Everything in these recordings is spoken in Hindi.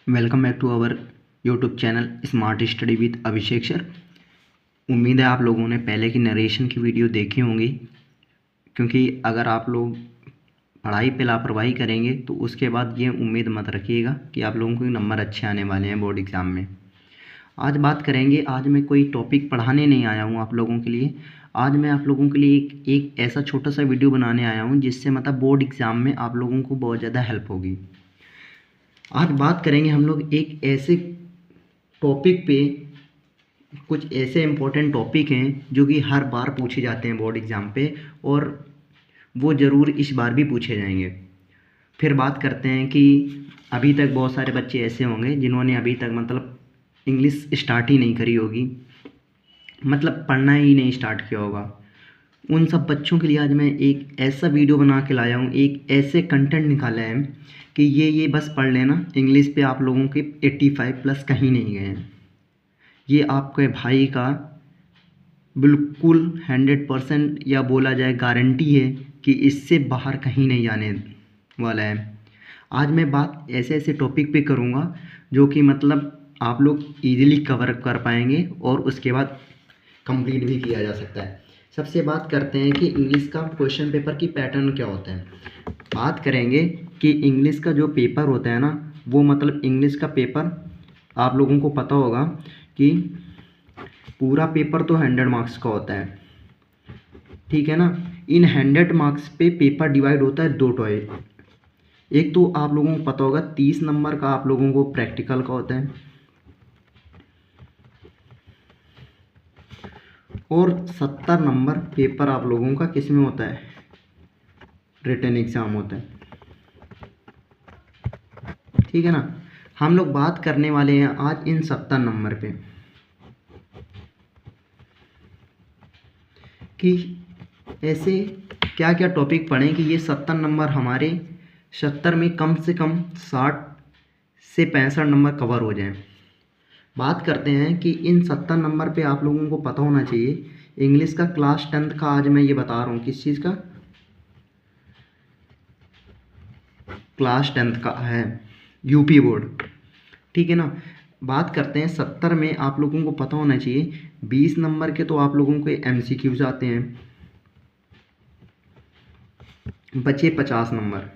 Welcome back to our YouTube channel smart study with Abhishek sir. उम्मीद है आप लोगों ने पहले की नरेशन की वीडियो देखी होंगी, क्योंकि अगर आप लोग पढ़ाई पे लापरवाही करेंगे तो उसके बाद ये उम्मीद मत रखिएगा कि आप लोगों को नंबर अच्छे आने वाले हैं बोर्ड एग्ज़ाम में। आज बात करेंगे, आज मैं कोई टॉपिक पढ़ाने नहीं आया हूँ आप लोगों के लिए। आज मैं आप लोगों के लिए एक ऐसा छोटा सा वीडियो बनाने आया हूँ जिससे मतलब बोर्ड एग्ज़ाम में आप लोगों को बहुत ज़्यादा हेल्प होगी। आज बात करेंगे हम लोग एक ऐसे टॉपिक पे, कुछ ऐसे इम्पोर्टेंट टॉपिक हैं जो कि हर बार पूछे जाते हैं बोर्ड एग्ज़ाम पे, और वो ज़रूर इस बार भी पूछे जाएंगे। फिर बात करते हैं कि अभी तक बहुत सारे बच्चे ऐसे होंगे जिन्होंने अभी तक मतलब इंग्लिश स्टार्ट ही नहीं करी होगी, मतलब पढ़ना ही नहीं स्टार्ट किया होगा। उन सब बच्चों के लिए आज मैं एक ऐसा वीडियो बना के लाया हूँ, एक ऐसे कंटेंट निकाला है कि ये बस पढ़ लेना। इंग्लिश पे आप लोगों के 85 प्लस कहीं नहीं गए हैं। ये आपके भाई का बिल्कुल 100% या बोला जाए गारंटी है कि इससे बाहर कहीं नहीं जाने वाला है। आज मैं बात ऐसे ऐसे टॉपिक पे करूँगा जो कि मतलब आप लोग इजीली कवर कर पाएंगे और उसके बाद कंप्लीट भी किया जा सकता है। सबसे बात करते हैं कि इंग्लिश का क्वेश्चन पेपर की पैटर्न क्या होता है। बात करेंगे कि इंग्लिश का जो पेपर होता है ना, वो मतलब इंग्लिश का पेपर आप लोगों को पता होगा कि पूरा पेपर तो 100 मार्क्स का होता है, ठीक है ना। इन 100 मार्क्स पे पेपर डिवाइड होता है दो टॉपिक। एक तो आप लोगों को पता होगा 30 नंबर का आप लोगों को प्रैक्टिकल का होता है, और 70 नंबर पेपर आप लोगों का किस में होता है, रिटन एग्ज़ाम होता है, ठीक है ना। हम लोग बात करने वाले हैं आज इन 70 नंबर पे कि ऐसे क्या क्या टॉपिक पढ़ें कि ये 70 नंबर हमारे 70 में कम से कम 60 से 65 नंबर कवर हो जाएं। बात करते हैं कि इन 70 नंबर पे आप लोगों को पता होना चाहिए इंग्लिश का क्लास 10th का। आज मैं ये बता रहा हूँ किस चीज़ का, क्लास 10th का है यूपी बोर्ड, ठीक है ना। बात करते हैं 70 में आप लोगों को पता होना चाहिए 20 नंबर के तो आप लोगों को MCQs आते हैं, बचे 50 नंबर।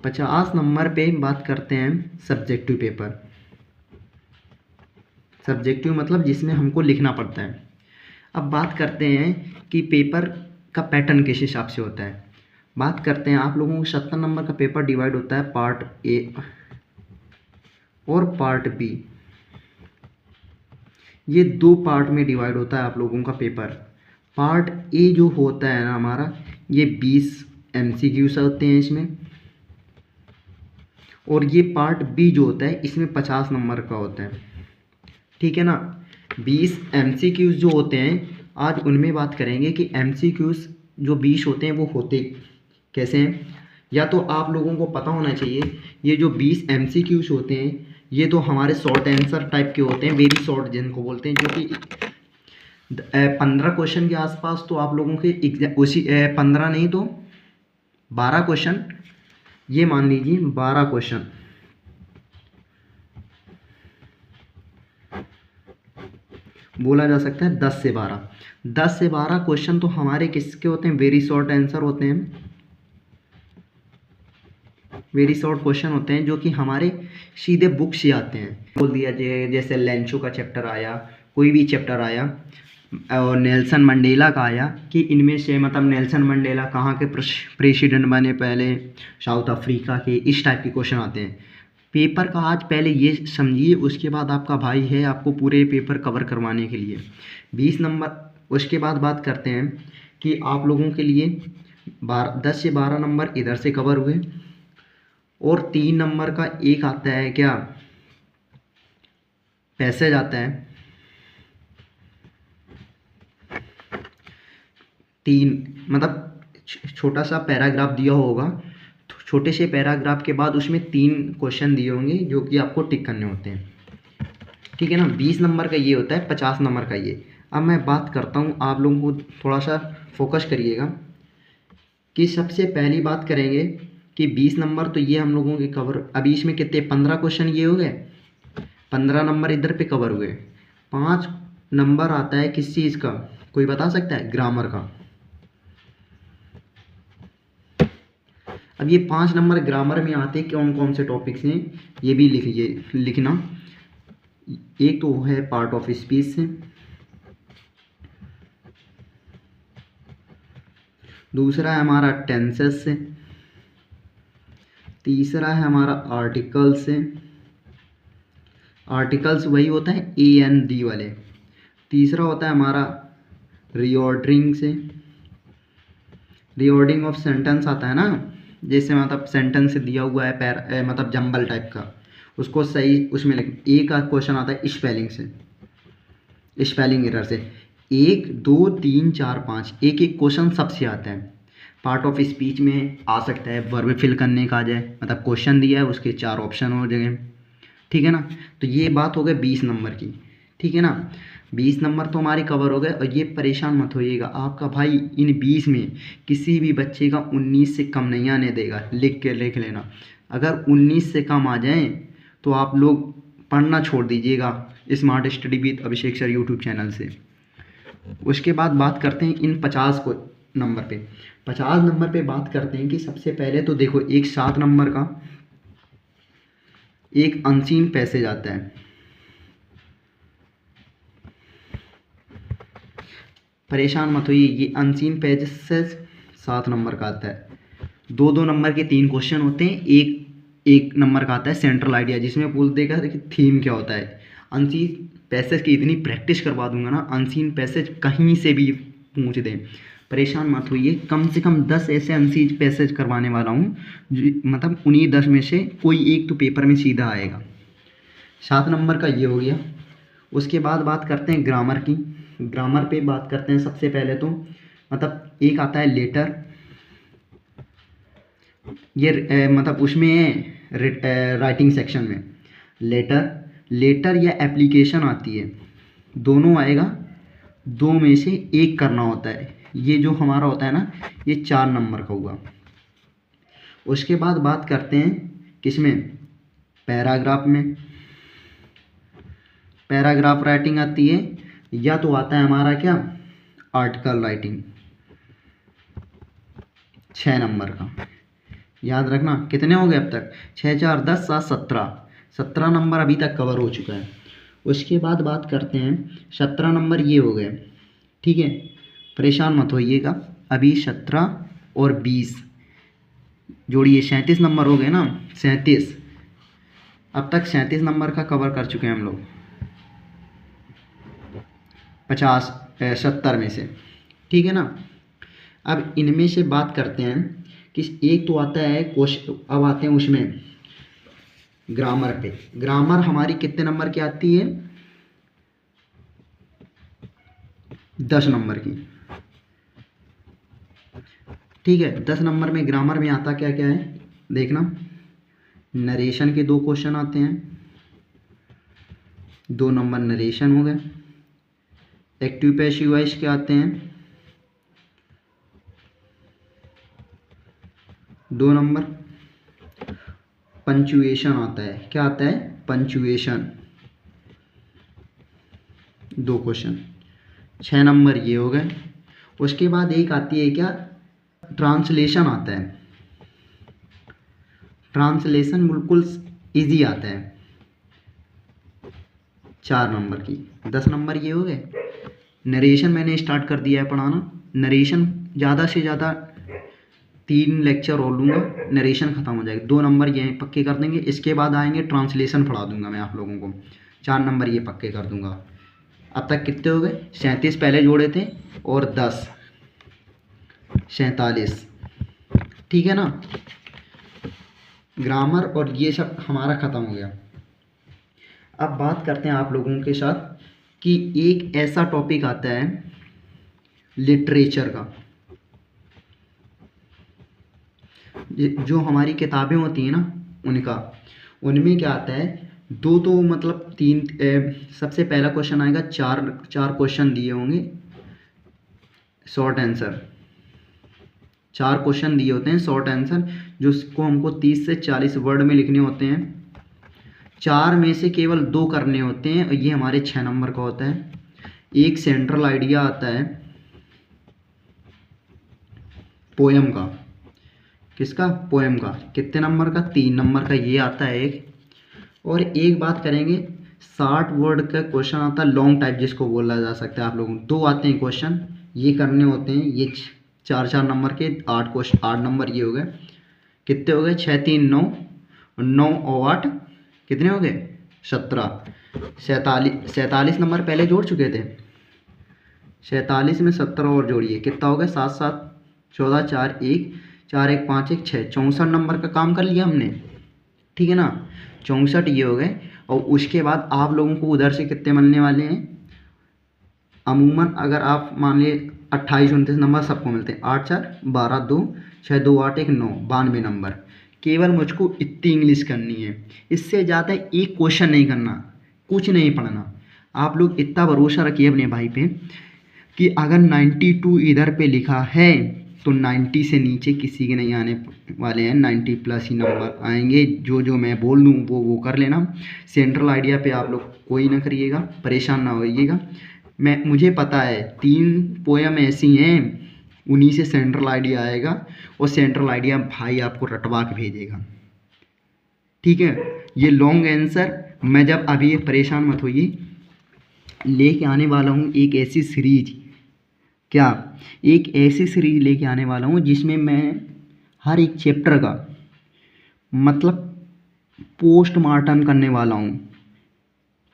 50 नंबर पे बात करते हैं सब्जेक्टिव पेपर। सब्जेक्टिव मतलब जिसमें हमको लिखना पड़ता है। अब बात करते हैं कि पेपर का पैटर्न किस हिसाब से होता है। बात करते हैं आप लोगों को 70 नंबर का पेपर डिवाइड होता है पार्ट ए और पार्ट बी। ये दो पार्ट में डिवाइड होता है आप लोगों का पेपर। पार्ट ए जो होता है ना हमारा, ये 20 MCQs होते हैं इसमें, और ये पार्ट बी जो होता है इसमें 50 नंबर का होता है, ठीक है ना। 20 MCQs जो होते हैं आज उनमें बात करेंगे कि MCQs जो 20 होते हैं वो होते कैसे हैं। या तो आप लोगों को पता होना चाहिए ये जो 20 MCQs होते हैं ये तो हमारे शॉर्ट आंसर टाइप के होते हैं, वेरी शॉर्ट जिनको बोलते हैं, जो कि 15 क्वेश्चन के आसपास तो आप लोगों के उसी 15 नहीं तो 12 क्वेश्चन, ये मान लीजिए 12 क्वेश्चन बोला जा सकता है। 10 से 12 क्वेश्चन तो हमारे किसके होते हैं, वेरी शॉर्ट आंसर होते हैं, वेरी शॉर्ट क्वेश्चन होते हैं जो कि हमारे सीधे बुक से आते हैं। बोल दिया जैसे लेंचो का चैप्टर आया, कोई भी चैप्टर आया, और नेल्सन मंडेला का आया कि इनमें से मतलब नेल्सन मंडेला कहाँ के प्रेसिडेंट बने पहले, साउथ अफ्रीका के, इस टाइप के क्वेश्चन आते हैं पेपर का। आज पहले ये समझिए, उसके बाद आपका भाई है आपको पूरे पेपर कवर करवाने के लिए 20 नंबर। उसके बाद बात करते हैं कि आप लोगों के लिए 10 से 12 नंबर इधर से कवर हुए, और 3 नंबर का एक आता है क्या, पैसेज आता है 3, मतलब छोटा सा पैराग्राफ दिया होगा, छोटे से पैराग्राफ के बाद उसमें 3 क्वेश्चन दिए होंगे जो कि आपको टिक करने होते हैं, ठीक है ना। 20 नंबर का ये होता है, 50 नंबर का ये। अब मैं बात करता हूँ, आप लोगों को थोड़ा सा फोकस करिएगा कि सबसे पहली बात करेंगे कि 20 नंबर तो ये हम लोगों के कवर, अभी इसमें कितने 15 क्वेश्चन ये हो गए, 15 नंबर इधर पे कवर हुए। 5 नंबर आता है किस चीज़ का, कोई बता सकता है? ग्रामर का। अब ये 5 नंबर ग्रामर में आते कौन कौन से टॉपिक्स हैं ये भी लिखना। एक तो है पार्ट ऑफ स्पीच से, दूसरा है हमारा टेंसेस से, तीसरा है हमारा आर्टिकल्स से, आर्टिकल्स वही होता है AND वाले। तीसरा होता है हमारा रीऑर्डरिंग से, रीऑर्डरिंग ऑफ सेंटेंस आता है ना, जैसे मतलब सेंटेंस दिया हुआ है मतलब जंबल टाइप का, उसको सही उसमें लिख। एक का क्वेश्चन आता है स्पेलिंग से, स्पेलिंग एरर से। 1 2 3 4 5 एक एक क्वेश्चन सबसे आता है। पार्ट ऑफ स्पीच में आ सकता है वर्ब फिल करने का आ जाए, मतलब क्वेश्चन दिया है उसके 4 ऑप्शन हो जाएंगे, ठीक है ना। तो ये बात हो गई 20 नंबर की, ठीक है ना। 20 नंबर तो हमारे कवर हो गए। और ये परेशान मत होइएगा, आपका भाई इन 20 में किसी भी बच्चे का 19 से कम नहीं आने देगा, लिख लेना। अगर 19 से कम आ जाएं तो आप लोग पढ़ना छोड़ दीजिएगा smart study with Abhishek sir YouTube channel से। उसके बाद बात करते हैं इन 50 को नंबर पे। 50 नंबर पे बात करते हैं कि सबसे पहले तो देखो एक 7 नंबर का एक अनसीन पैसेज आता है। परेशान मत होइए, ये अनसीन पैसेज 7 नंबर का आता है। 2 नंबर के 3 क्वेश्चन होते हैं। एक नंबर का आता है सेंट्रल आइडिया, जिसमें बोल देगा कि थीम क्या होता है। अनसीन पैसेज की इतनी प्रैक्टिस करवा दूंगा ना, अनसीन पैसेज कहीं से भी पूछ दें, परेशान मत होइए। कम से कम 10 ऐसे अनसीन पैसेज करवाने वाला हूँ, मतलब उन्हीं 10 में से कोई एक तो पेपर में सीधा आएगा। 7 नंबर का ये हो गया। उसके बाद बात करते हैं ग्रामर की। ग्रामर पे बात करते हैं सबसे पहले तो, मतलब एक आता है लेटर। ये मतलब उसमें राइटिंग सेक्शन में लेटर या एप्लीकेशन आती है, दोनों आएगा। 2 में से एक करना होता है। ये जो हमारा होता है ना, ये 4 नंबर का हुआ। उसके बाद बात करते हैं किसमें, पैराग्राफ में। पैराग्राफ राइटिंग आती है, या तो आता है हमारा क्या, आर्टिकल राइटिंग, 6 नंबर का। याद रखना कितने हो गए अब तक, 6 4 10 7 17 नंबर अभी तक कवर हो चुका है। उसके बाद बात करते हैं 17 नंबर ये हो गए, ठीक है। परेशान मत होइएगा, अभी 17 और 20 जोड़िए 37 नंबर हो गए ना, 37। अब तक 37 नंबर का कवर कर चुके हैं हम लोग 70 में से, ठीक है ना। अब इनमें से बात करते हैं कि एक तो आता है क्वेश्चन, अब आते हैं उसमें ग्रामर पे। ग्रामर हमारी कितने नंबर की आती है, 10 नंबर की, ठीक है। 10 नंबर में ग्रामर में आता क्या क्या है देखना। नरेशन के 2 क्वेश्चन आते हैं, 2 नंबर नरेशन हो गए। एक्टिव पैसिव वॉइस के आते हैं 2 नंबर। पंचुएशन आता है, क्या आता है, पंचुएशन, 2 क्वेश्चन, 6 नंबर ये हो गए। उसके बाद एक आती है क्या, ट्रांसलेशन आता है। ट्रांसलेशन बिल्कुल इजी आता है, 4 नंबर की, 10 नंबर ये हो गए। नरेशन मैंने स्टार्ट कर दिया है पढ़ाना। नरेशन ज़्यादा से ज़्यादा 3 लेक्चर और लूँगा, नरेशन ख़त्म हो जाएगा। 2 नंबर ये पक्के कर देंगे। इसके बाद आएंगे ट्रांसलेशन पढ़ा दूंगा मैं आप लोगों को, 4 नंबर ये पक्के कर दूंगा। अब तक कितने हो गए, 37 पहले जोड़े थे और 10 47, ठीक है ना। ग्रामर और ये सब हमारा ख़त्म हो गया। अब बात करते हैं आप लोगों के साथ कि एक ऐसा टॉपिक आता है लिटरेचर का, जो हमारी किताबें होती हैं ना उनका, उनमें क्या आता है, 2 तो मतलब 3 सबसे पहला क्वेश्चन आएगा, 4 क्वेश्चन दिए होंगे, शॉर्ट आंसर, 4 क्वेश्चन दिए होते हैं शॉर्ट आंसर, जिसको हमको 30 से 40 वर्ड में लिखने होते हैं। 4 में से केवल 2 करने होते हैं और ये हमारे 6 नंबर का होता है। एक सेंट्रल आइडिया आता है पोएम का, किसका? पोएम का। कितने नंबर का? 3 नंबर का ये आता है एक। और एक बात करेंगे, 60 वर्ड का क्वेश्चन आता है लॉन्ग टाइप, जिसको बोला जा सकता है आप लोगों को। 2 आते हैं क्वेश्चन, ये करने होते हैं। ये 4 नंबर के 8 क्वेश्चन, 8 नंबर ये हो गए। कितने हो गए? 6 3 9, 9 और 8 कितने हो गए? 17। 47 नंबर पहले जोड़ चुके थे। 47 में 17 और जोड़िए, कितना हो गया? 7 7 14, 4 1 4 1 5 1 6, 64 नंबर का काम कर लिया हमने, ठीक है ना। 64 ये हो गए। और उसके बाद आप लोगों को उधर से कितने मिलने वाले हैं? अमूमन अगर आप मान लिए 28 29 नंबर सबको मिलते हैं। 8 4 12 2 6 2 8 1 9, 92 नंबर। केवल मुझको इतनी इंग्लिश करनी है, इससे ज़्यादा एक क्वेश्चन नहीं करना, कुछ नहीं पढ़ना। आप लोग इतना भरोसा रखिए अपने भाई पे कि अगर 92 इधर पे लिखा है तो 90 से नीचे किसी के नहीं आने वाले हैं, 90 प्लस ही नंबर आएंगे। जो जो मैं बोल दूँ वो कर लेना। सेंट्रल आइडिया पे आप लोग कोई ना करिएगा, परेशान ना होइएगा। मुझे पता है 3 पोएम ऐसी हैं, उन्हीं से सेंट्रल आइडिया आएगा और सेंट्रल आइडिया भाई आपको रटवा के भेजेगा, ठीक है। ये लॉन्ग आंसर मैं जब अभी परेशान मत होइए, लेके आने वाला हूँ एक ऐसी सीरीज, क्या एक ऐसी सीरीज लेके आने वाला हूँ जिसमें मैं हर एक चैप्टर का मतलब पोस्टमार्टम करने वाला हूँ।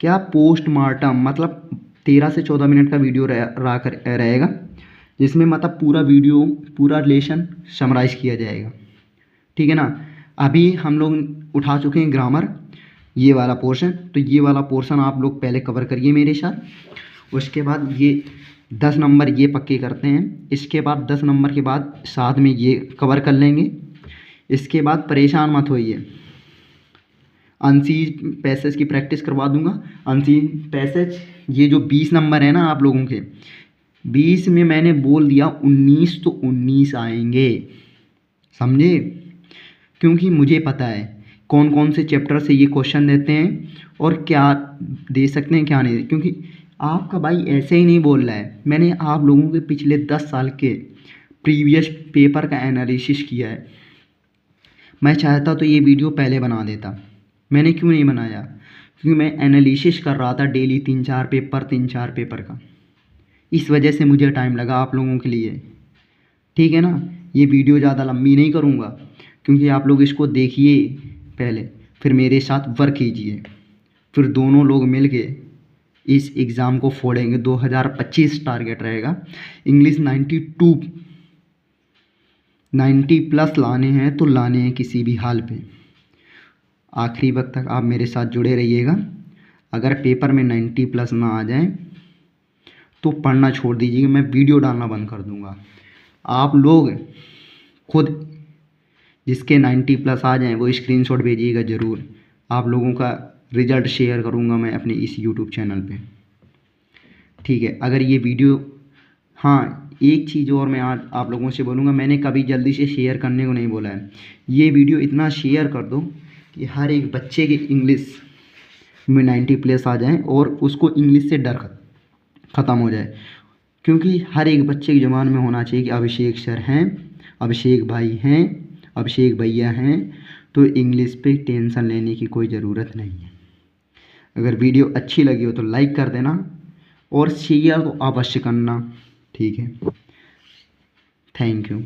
क्या पोस्टमार्टम मतलब 13 से 14 मिनट का वीडियो रहेगा, जिसमें मतलब पूरा वीडियो पूरा लेसन समराइज किया जाएगा, ठीक है ना। अभी हम लोग उठा चुके हैं ग्रामर, ये वाला पोर्शन। तो ये वाला पोर्शन आप लोग पहले कवर करिए मेरे साथ। उसके बाद ये 10 नंबर ये पक्के करते हैं। इसके बाद 10 नंबर के बाद साथ में ये कवर कर लेंगे। इसके बाद परेशान मत होइए, अनसीज पैसेज की प्रैक्टिस करवा दूंगा। अनसीज पैसेज ये जो 20 नंबर है ना आप लोगों के, 20 में मैंने बोल दिया 19 तो 19 आएंगे, समझे। क्योंकि मुझे पता है कौन कौन से चैप्टर से ये क्वेश्चन देते हैं और क्या दे सकते हैं क्या नहीं। क्योंकि आपका भाई ऐसे ही नहीं बोल रहा है, मैंने आप लोगों के पिछले 10 साल के प्रीवियस पेपर का एनालिसिस किया है। मैं चाहता तो ये वीडियो पहले बना देता, मैंने क्यों नहीं बनाया? क्योंकि मैं एनालिसिस कर रहा था डेली 3-4 पेपर का, इस वजह से मुझे टाइम लगा आप लोगों के लिए, ठीक है ना। ये वीडियो ज़्यादा लंबी नहीं करूँगा, क्योंकि आप लोग इसको देखिए पहले, फिर मेरे साथ वर्क कीजिए, फिर दोनों लोग मिल के इस एग्ज़ाम को फोड़ेंगे। 2025 टारगेट रहेगा। इंग्लिश 90 प्लस लाने हैं तो लाने हैं किसी भी हाल पे। आखिरी वक्त तक आप मेरे साथ जुड़े रहिएगा। अगर पेपर में 90 प्लस ना आ जाए तो पढ़ना छोड़ दीजिएगा, मैं वीडियो डालना बंद कर दूंगा। आप लोग खुद जिसके 90 प्लस आ जाएं वो स्क्रीनशॉट भेजिएगा ज़रूर। आप लोगों का रिज़ल्ट शेयर करूंगा मैं अपने इस यूट्यूब चैनल पे, ठीक है। अगर ये वीडियो, हाँ एक चीज़ और मैं आज आप लोगों से बोलूँगा, मैंने कभी जल्दी से शेयर करने को नहीं बोला है। ये वीडियो इतना शेयर कर दो कि हर एक बच्चे की इंग्लिश में 90 प्लस आ जाए और उसको इंग्लिश से डर ख़त्म हो जाए। क्योंकि हर एक बच्चे की ज़ुबान में होना चाहिए कि अभिषेक सर हैं, अभिषेक भाई हैं, अभिषेक भैया हैं, तो इंग्लिश पे टेंशन लेने की कोई ज़रूरत नहीं है। अगर वीडियो अच्छी लगी हो तो लाइक कर देना और शेयर तो अवश्य करना, ठीक है। Thank you.